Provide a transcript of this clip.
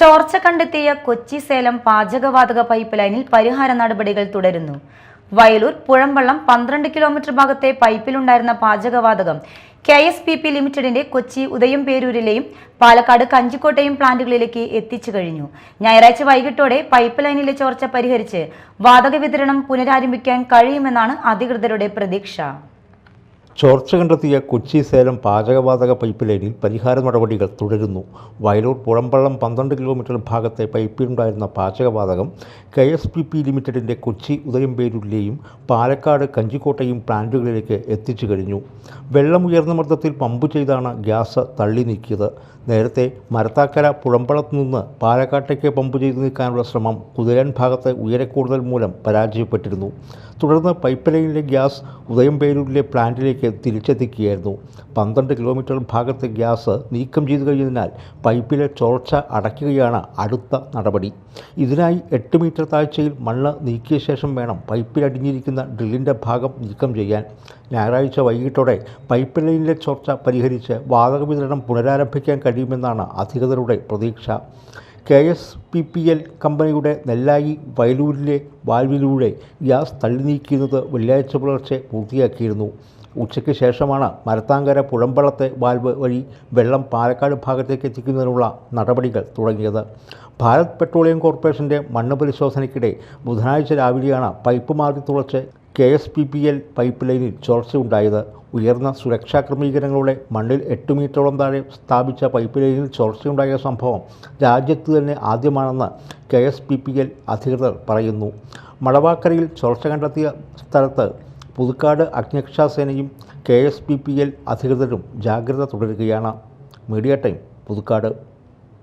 ചോർച്ച കണ്ടെത്തിയ കൊച്ചി സേലം പാചകവാതക പൈപ്പ് ലൈനിൽ പരിഹാര നടപടികൾ തുടരുന്നു. വയലൂർ പുഴമ്പള്ളം 12 കിലോമീറ്റർ ഭാഗത്തെ പൈപ്പിലുണ്ടായിരുന്ന പാചകവാതകം KSPP ലിമിറ്റഡിന്റെ കൊച്ചി ഉദയംപേരൂരിലെയും പാലക്കാട് കഞ്ചിക്കോട്ടെയും പ്ലാന്റുകളിലേക്ക് എത്തിച്ചു കഴിഞ്ഞു. ഞായറാഴ്ച വൈകിട്ടോടെ പൈപ്പ് ലൈനിലെ ചോർച്ച പരിഹരിച്ച് വാതക വിതരണം പുനരാരംഭിക്കാൻ കഴിയുമെന്നാണ് അധികൃതരുടെ പ്രതീക്ഷ. ചോർച്ച കണ്ടെത്തിയ കൊച്ചി സേലം പാചകവാതക പൈപ്പ് ലൈനിൽ പരിഹാര നടപടികൾ തുടരുന്നു. വയലൂർ പുഴമ്പള്ളം 12 കിലോമീറ്റർ ഭാഗത്തെ പൈപ്പിലുണ്ടായിരുന്ന പാചകവാതകം KSPP ലിമിറ്റഡിൻ്റെ കൊച്ചി ഉദയംപേരൂരിലെയും പാലക്കാട് കഞ്ചിക്കോട്ടെയും പ്ലാന്റുകളിലേക്ക് എത്തിച്ചു കഴിഞ്ഞു. വെള്ളമുയർന്ന മർദ്ദത്തിൽ പമ്പ് ചെയ്താണ് ഗ്യാസ് തള്ളി നീക്കിയത്. നേരത്തെ മരത്താക്കര പുഴമ്പളത്തു നിന്ന് പാലക്കാട്ടേക്ക് പമ്പ് ചെയ്തു നീക്കാനുള്ള ശ്രമം കുതിരാൻ ഭാഗത്തെ ഉയരക്കൂടുതൽ മൂലം പരാജയപ്പെട്ടിരുന്നു. തുടർന്ന് പൈപ്പ് ലൈനിലെ ഗ്യാസ് ഉദയംപേരൂരിലെ പ്ലാന്റിലേക്ക് തിരിച്ചെത്തിക്കുകയായിരുന്നു. 12 കിലോമീറ്റർ ഭാഗത്തെ ഗ്യാസ് നീക്കം ചെയ്തു കഴിഞ്ഞതിനാൽ പൈപ്പിലെ ചോർച്ച അടയ്ക്കുകയാണ് അടുത്ത നടപടി. ഇതിനായി 8 മീറ്റർ താഴ്ചയിൽ മണ്ണ് നീക്കിയ ശേഷം വേണം പൈപ്പിലടിഞ്ഞിരിക്കുന്ന ഡ്രില്ലിൻ്റെ ഭാഗം നീക്കം ചെയ്യാൻ. ഞായറാഴ്ച വൈകിട്ടോടെ പൈപ്പ് ലൈനിലെ ചോർച്ച പരിഹരിച്ച് വാതക വിതരണം പുനരാരംഭിക്കാൻ കഴിയുമെന്നാണ് അധികൃതരുടെ പ്രതീക്ഷ. KSPPL കമ്പനിയുടെ നെല്ലായി വയലൂരിലെ വാൽവിലൂടെ ഗ്യാസ് തള്ളി നീക്കുന്നത് വെള്ളിയാഴ്ച പുലർച്ചെ പൂർത്തിയാക്കിയിരുന്നു. ഉച്ചയ്ക്ക് ശേഷമാണ് മരത്താങ്കര പുഴമ്പളത്തെ വാൽവ് വഴി വെള്ളം പാലക്കാട് ഭാഗത്തേക്ക് എത്തിക്കുന്നതിനുള്ള നടപടികൾ തുടങ്ങിയത്. ഭാരത് പെട്രോളിയം കോർപ്പറേഷൻ്റെ മണ്ണ് പരിശോധനയ്ക്കിടെ ബുധനാഴ്ച രാവിലെയാണ് പൈപ്പ് മാറി തുളച്ച് KSPPL പൈപ്പ് ലൈനിൽ ചോർച്ചയുണ്ടായത്. ഉയർന്ന സുരക്ഷാ ക്രമീകരണങ്ങളോടെ മണ്ണിൽ 8 മീറ്ററോളം താഴെ സ്ഥാപിച്ച പൈപ്പ് ലൈനിൽ ചോർച്ചയുണ്ടായ സംഭവം രാജ്യത്ത് തന്നെ ആദ്യമാണെന്ന് KSPPL അധികൃതർ പറയുന്നു. മടവാക്കരയിൽ ചോർച്ച കണ്ടെത്തിയ സ്ഥലത്ത് പുതുക്കാട് അഗ്നിരക്ഷാസേനയും KSPPL അധികൃതരും ജാഗ്രത തുടരുകയാണ്. Media time, Puthukkad.